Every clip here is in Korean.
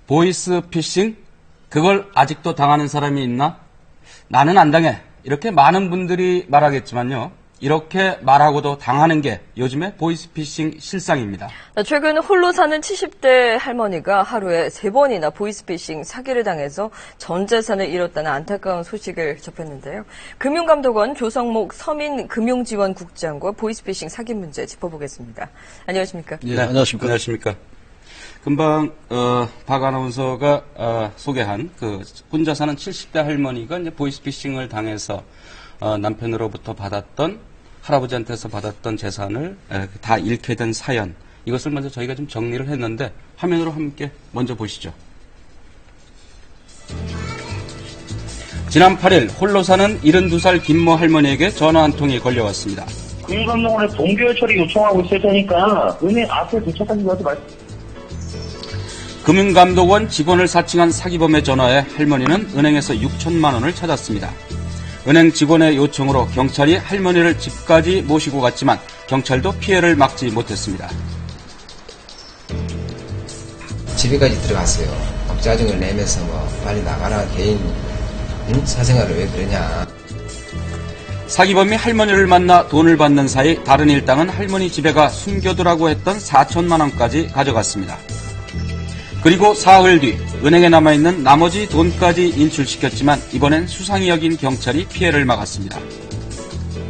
보이스 피싱? 그걸 아직도 당하는 사람이 있나? 나는 안 당해. 이렇게 많은 분들이 말하겠지만요. 이렇게 말하고도 당하는 게 요즘의 보이스피싱 실상입니다. 최근 홀로 사는 70대 할머니가 하루에 3번이나 보이스피싱 사기를 당해서 전 재산을 잃었다는 안타까운 소식을 접했는데요. 금융감독원 조성목 서민금융지원국장과 보이스피싱 사기 문제 짚어보겠습니다. 안녕하십니까? 네, 안녕하십니까? 안녕하십니까? 금방 박 아나운서가 소개한 그 혼자 사는 70대 할머니가 이제 보이스피싱을 당해서 남편으로부터 받았던 할아버지한테서 받았던 재산을 다 잃게 된 사연, 이것을 먼저 저희가 좀 정리를 했는데 화면으로 함께 먼저 보시죠. 지난 8일 홀로 사는 72살 김모 할머니에게 전화 한 통이 걸려왔습니다. 금융감독원에 동결 처리 요청하고 있을 테니까 은행 앞에 도착하신 것도 말씀. 금융감독원 직원을 사칭한 사기범의 전화에 할머니는 은행에서 6천만 원을 찾았습니다. 은행 직원의 요청으로 경찰이 할머니를 집까지 모시고 갔지만 경찰도 피해를 막지 못했습니다. 집에까지 들어갔어요. 짜증을 내면서 빨리 나가라, 개인 사생활을 왜 그러냐. 사기범이 할머니를 만나 돈을 받는 사이 다른 일당은 할머니 집에 가 숨겨두라고 했던 4천만 원까지 가져갔습니다. 그리고 사흘 뒤 은행에 남아있는 나머지 돈까지 인출시켰지만 이번엔 수상히 여긴 경찰이 피해를 막았습니다.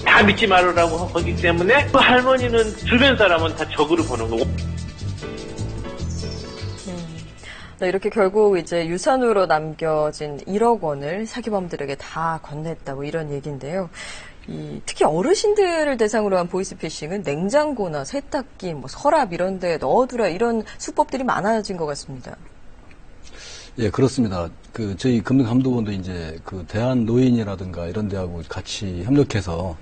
다 믿지 말으라고 하기 때문에 그 할머니는 주변 사람은 다 적으로 보는 거고. 이렇게 결국 이제 유산으로 남겨진 1억 원을 사기범들에게 다 건넸다고 이런 얘기인데요. 특히 어르신들을 대상으로 한 보이스피싱은 냉장고나 세탁기, 서랍 이런 데 넣어두라 이런 수법들이 많아진 것 같습니다. 예, 그렇습니다. 저희 금융감독원도 이제 대한노인이라든가 이런 데하고 같이 협력해서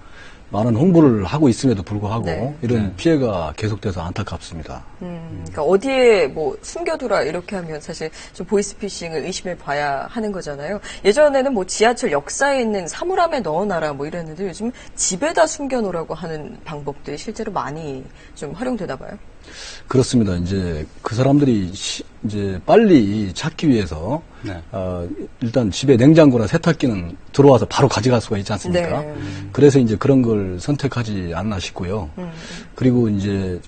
많은 홍보를 하고 있음에도 불구하고 네. 이런 피해가 계속돼서 안타깝습니다. 그러니까 어디에 숨겨두라 이렇게 하면 사실 좀 보이스피싱을 의심해 봐야 하는 거잖아요. 예전에는 지하철 역사에 있는 사물함에 넣어놔라 이랬는데 요즘 집에다 숨겨놓으라고 하는 방법들이 실제로 많이 좀 활용되나 봐요. 그렇습니다. 이제 그 사람들이 이제 빨리 찾기 위해서 네. 일단 집에 냉장고나 세탁기는 들어와서 바로 가져갈 수가 있지 않습니까? 네. 그래서 이제 그런 걸 선택하지 않나 싶고요. 그리고 이제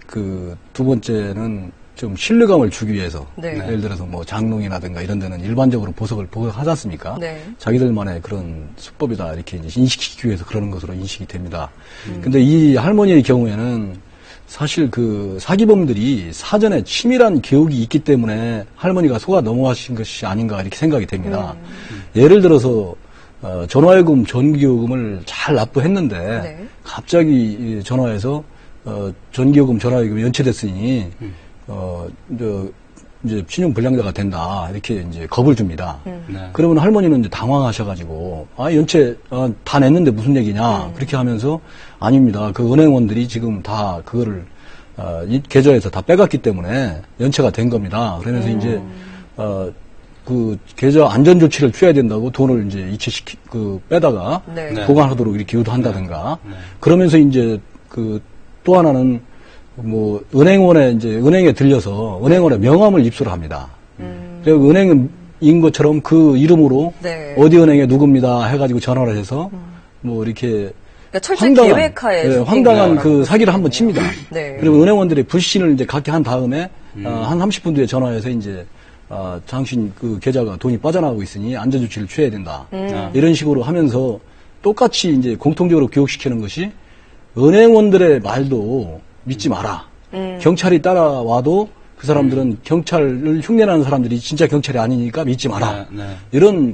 두 번째는 좀 신뢰감을 주기 위해서 네. 예를 들어서 장롱이라든가 이런 데는 일반적으로 보석을 보호하지 않습니까? 네. 자기들만의 그런 수법이다 이렇게 이제 인식시키기 위해서 그러는 것으로 인식이 됩니다. 근데 이 할머니의 경우에는 사실 사기범들이 사전에 치밀한 교육이 있기 때문에 할머니가 속아 넘어가신 것이 아닌가 이렇게 생각이 됩니다. 예를 들어서 전화요금, 전기요금을 잘 납부했는데 네. 갑자기 전화해서 전기요금, 전화요금이 연체됐으니 이제 신용불량자가 된다 이렇게 이제 겁을 줍니다. 네. 그러면 할머니는 이제 당황하셔가지고 연체 다 냈는데 무슨 얘기냐 그렇게 하면서 아닙니다. 그 은행원들이 지금 다 그거를 이 계좌에서 다 빼갔기 때문에 연체가 된 겁니다. 그러면서 이제 그 계좌 안전 조치를 취해야 된다고 돈을 이제 빼다가 네. 보관하도록 이렇게 유도한다든가 그러면서 이제 또 하나는 은행에 들려서 은행원의 명함을 입수를 합니다. 그리고 은행인 것처럼 그 이름으로 네. 어디 은행에 누굽니다 해가지고 전화를 해서 이렇게 그러니까 철저히 계획하에 황당한 사기를 한번 칩니다. 네. 그리고 은행원들이 불신을 이제 갖게 한 다음에 한 30분 뒤에 전화해서 이제 당신 계좌가 돈이 빠져나가고 있으니 안전조치를 취해야 된다. 이런 식으로 하면서 똑같이 이제 공통적으로 교육시키는 것이 은행원들의 말도 믿지 마라. 경찰이 따라와도 그 사람들은 경찰을 흉내내는 사람들이 진짜 경찰이 아니니까 믿지 마라. 네, 네. 이런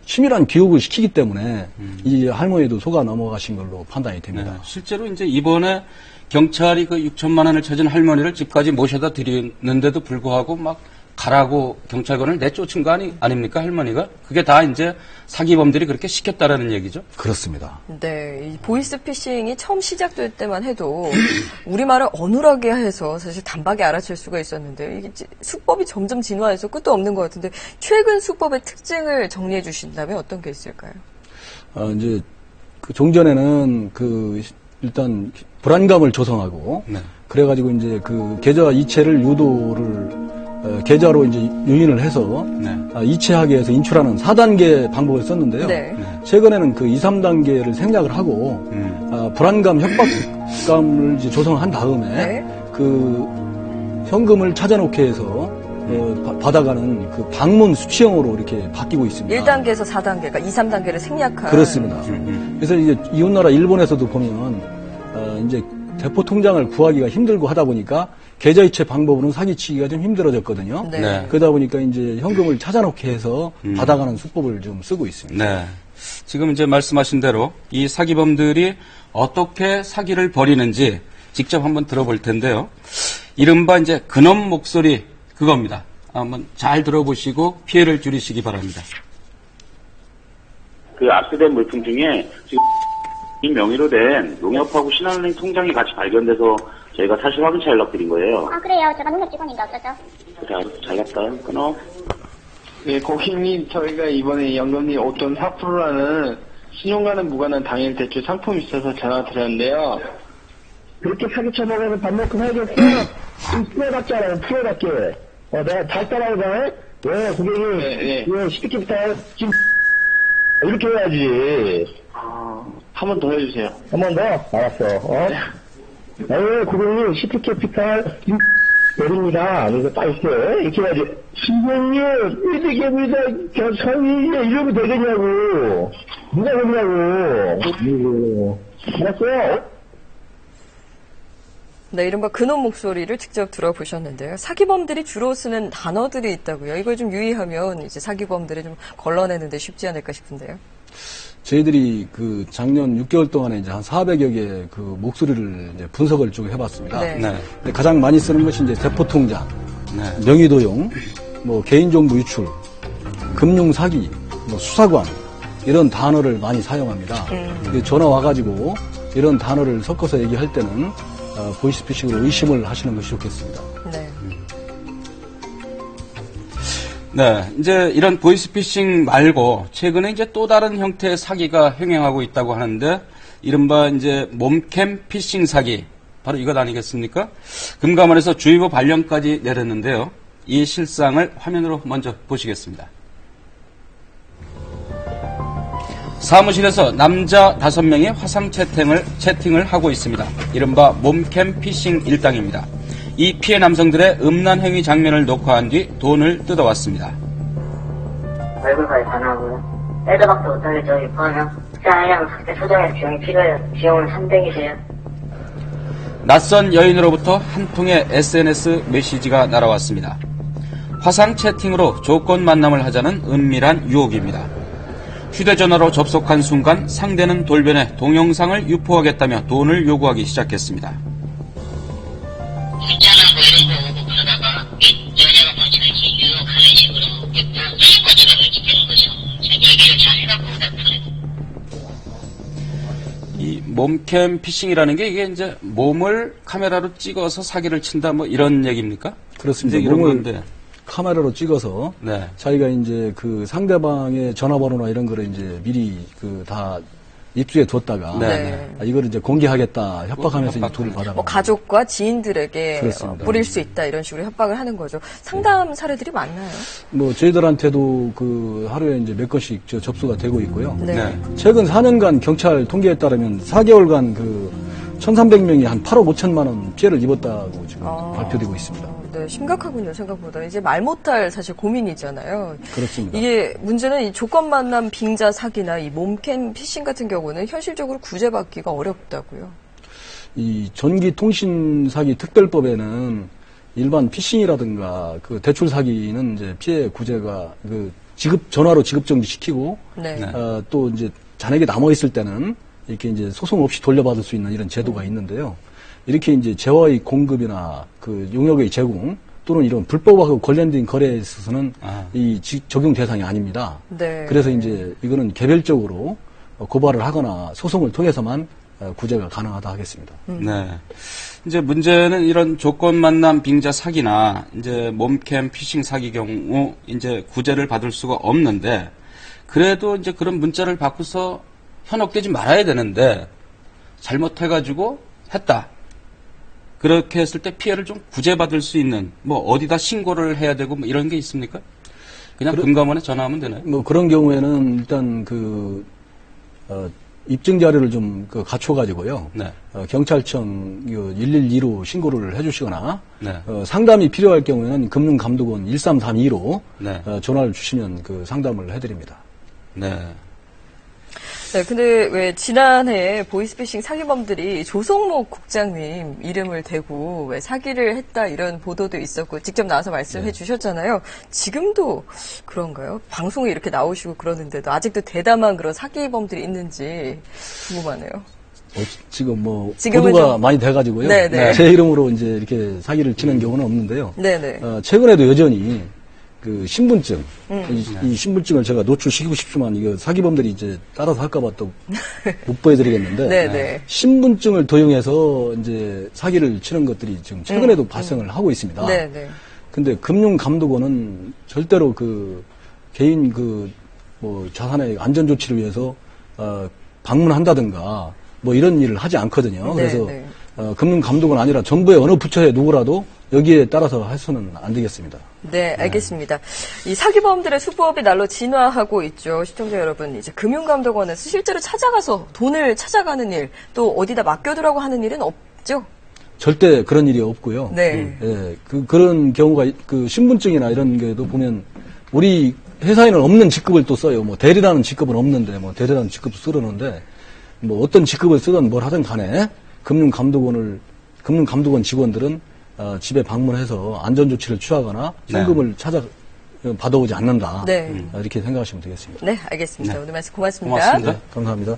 치밀한 교육을 시키기 때문에 이 할머니도 속아 넘어가신 걸로 판단이 됩니다. 네. 실제로 이제 이번에 경찰이 6천만 원을 찾은 할머니를 집까지 모셔다 드리는데도 불구하고 가라고 경찰관을 내쫓은 거 아닙니까, 할머니가? 그게 다 이제 사기범들이 그렇게 시켰다라는 얘기죠? 그렇습니다. 네, 이 보이스피싱이 처음 시작될 때만 해도 우리말을 어눌하게 해서 사실 단박에 알아챌 수가 있었는데 이게 수법이 점점 진화해서 끝도 없는 것 같은데 최근 수법의 특징을 정리해 주신다면 어떤 게 있을까요? 이제 종전에는 일단 불안감을 조성하고 네. 그래가지고 이제 계좌 이체를 유도를 계좌로 이제 유인을 해서 네. 이체하게 해서 인출하는 4단계 방법을 썼는데요. 네. 최근에는 그 2, 3단계를 생략을 하고 불안감, 협박감을 이제 조성한 다음에 네. 그 현금을 찾아놓게 해서 받아가는 그 방문 수치형으로 이렇게 바뀌고 있습니다. 1단계에서 4단계가 2, 3단계를 생략한. 그렇습니다. 그래서 이제 이웃나라 일본에서도 보면 이제 대포 통장을 구하기가 힘들고 하다 보니까 계좌이체 방법으로는 사기치기가 좀 힘들어졌거든요. 네. 네. 그러다 보니까 이제 현금을 찾아놓게 해서 받아가는 수법을 좀 쓰고 있습니다. 네. 지금 이제 말씀하신 대로 이 사기범들이 어떻게 사기를 벌이는지 직접 한번 들어볼 텐데요. 이른바 이제 근엄 목소리 그겁니다. 한번 잘 들어보시고 피해를 줄이시기 바랍니다. 그 압수된 물품 중에 지금 이 명의로 된 농협하고 신한은행 통장이 같이 발견돼서 저희가 사실 확인차 연락드린 거예요. 아, 그래요. 제가 농협 직원인데 어쩌죠? 그래, 잘났다. 끊어. 네, 고객님, 저희가 이번에 연금리 5.4%라는 신용과는 무관한 당일 대출 상품이 있어서 전화드렸는데요. 그렇게 사기쳐 먹으면 밥 먹고 살겠어? 프로답잖아요, 프로답게. 내가 잘 따라해봐. 왜, 고객님, 네. 왜, 시키부터 지금, 이렇게 해야지. 한 번 더 해주세요. 한 번 더? 알았어, 왜, 고객님, 시티캐피탈, 내립니다. 이거 딱 이렇게 해야지. 신경님, 이득입니다. 성이 이러면 되겠냐고. 누가 그러냐고. 알았어요? 네, 이른바 근엄 목소리를 직접 들어보셨는데요. 사기범들이 주로 쓰는 단어들이 있다고요. 이걸 좀 유의하면 이제 사기범들을 좀 걸러내는데 쉽지 않을까 싶은데요. 저희들이 그 작년 6개월 동안에 이제 한 400여 개의 그 목소리를 이제 분석을 쭉 해봤습니다. 네. 네. 근데 가장 많이 쓰는 것이 이제 대포통장, 네. 명의도용, 뭐 개인정보 유출, 금융사기, 뭐 수사관 이런 단어를 많이 사용합니다. 전화 와가지고 이런 단어를 섞어서 얘기할 때는 보이스피싱으로 의심을 하시는 것이 좋겠습니다. 네. 네, 이제 이런 보이스피싱 말고 최근에 이제 또 다른 형태의 사기가 횡행하고 있다고 하는데 이른바 이제 몸캠 피싱 사기 바로 이것 아니겠습니까? 금감원에서 주의보 발령까지 내렸는데요. 이 실상을 화면으로 먼저 보시겠습니다. 사무실에서 남자 5명이 화상 채팅을 하고 있습니다. 이른바 몸캠 피싱 일당입니다. 이 피해 남성들의 음란 행위 장면을 녹화한 뒤 돈을 뜯어왔습니다. 얼굴까지 다 나오고요. 애도박도 못하게 저기 포함해요. 쌀이랑 그때 소정에서 비용이 필요해요. 비용은 300이세요. 낯선 여인으로부터 한 통의 SNS 메시지가 날아왔습니다. 화상 채팅으로 조건 만남을 하자는 은밀한 유혹입니다. 휴대전화로 접속한 순간 상대는 돌변해 동영상을 유포하겠다며 돈을 요구하기 시작했습니다. 숫자나 뭐 이런 거 오고 그러다가 연애가 번지는지 유혹하는 식으로 때릴 것처럼 이렇게 되는 거죠. 제가 얘기를 잘 해갖고 이 몸캠 피싱이라는 게 이게 이제 몸을 카메라로 찍어서 사기를 친다 뭐 이런 얘기입니까? 그렇습니다. 이제 이런 몸을 건데. 카메라로 찍어서 네. 자기가 이제 그 상대방의 전화번호나 이런 거를 이제 미리 그 다 입수해 뒀다가 네. 이거를 이제 공개하겠다 협박하면서 이제 돈을 받아가. 뭐 가족과 지인들에게 그렇습니다. 뿌릴 수 있다 이런 식으로 협박을 하는 거죠. 상담 사례들이 많나요? 뭐 저희들한테도 그 하루에 이제 몇 건씩 접수가 되고 있고요. 네. 네. 최근 4년간 경찰 통계에 따르면 4개월간 그 1,300명이 한 8억 5천만 원 피해를 입었다고 지금 발표되고 있습니다. 네, 심각하군요, 생각보다. 이제 말 못할 사실 고민이잖아요. 그렇습니다. 이게 문제는 이 조건 만남 빙자 사기나 이 몸캠 피싱 같은 경우는 현실적으로 구제받기가 어렵다고요. 이 전기통신 사기 특별법에는 일반 피싱이라든가 그 대출 사기는 이제 피해 구제가 그 전화로 지급 정지시키고 네. 또 이제 잔액이 남아 있을 때는 이렇게 이제 소송 없이 돌려받을 수 있는 이런 제도가 있는데요. 이렇게 이제 재화의 공급이나 그 용역의 제공 또는 이런 불법하고 관련된 거래에 있어서는 이 적용 대상이 아닙니다. 네. 그래서 이제 이거는 개별적으로 고발을 하거나 소송을 통해서만 구제가 가능하다 하겠습니다. 네. 이제 문제는 이런 조건 만남 빙자 사기나 이제 몸캠 피싱 사기 경우 이제 구제를 받을 수가 없는데 그래도 이제 그런 문자를 받고서 현혹되지 말아야 되는데 잘못해가지고 했다. 그렇게 했을 때 피해를 좀 구제받을 수 있는 뭐 어디다 신고를 해야 되고 뭐 이런 게 있습니까? 그냥 금감원에 전화하면 되나요? 뭐 그런 경우에는 일단 입증 자료를 좀 갖춰가지고요. 네. 경찰청 112로 신고를 해주시거나 네. 상담이 필요할 경우에는 금융감독원 1332로 네. 전화를 주시면 상담을 해드립니다. 네. 네, 근데 왜 지난해 보이스피싱 사기범들이 조성목 국장님 이름을 대고 왜 사기를 했다 이런 보도도 있었고 직접 나와서 말씀해 주셨잖아요. 지금도 그런가요? 방송에 이렇게 나오시고 그러는데도 아직도 대담한 그런 사기범들이 있는지 궁금하네요. 지금 지금은 보도가 좀- 많이 돼가지고요. 네네. 제 이름으로 이제 이렇게 사기를 치는 경우는 없는데요. 네네. 최근에도 여전히 신분증, 이 신분증을 제가 노출시키고 싶지만 이거 사기범들이 이제 따라서 할까봐 또 못 보여드리겠는데 네네. 신분증을 도용해서 이제 사기를 치는 것들이 지금 최근에도 발생을 하고 있습니다. 네네. 근데 금융감독원은 절대로 개인 자산의 안전 조치를 위해서 방문한다든가 뭐 이런 일을 하지 않거든요. 그래서 네. 금융감독원 아니라 정부의 어느 부처에 누구라도 여기에 따라서 해서는 안 되겠습니다. 네, 알겠습니다. 이 사기범들의 수법이 날로 진화하고 있죠. 시청자 여러분, 이제 금융감독원에서 실제로 찾아가서 돈을 찾아가는 일, 또 어디다 맡겨두라고 하는 일은 없죠? 절대 그런 일이 없고요. 네. 예, 그런 경우가 신분증이나 이런 게도 보면 우리 회사에는 없는 직급을 또 써요. 뭐 대리라는 직급은 없는데 뭐 대리라는 직급도 쓰려는데 뭐 어떤 직급을 쓰든 뭘 하든 간에 금융감독원 직원들은 집에 방문해서 안전조치를 취하거나 현금을 받아오지 않는다. 네. 이렇게 생각하시면 되겠습니다. 네, 알겠습니다. 오늘 말씀 고맙습니다. 고맙습니다. 감사합니다.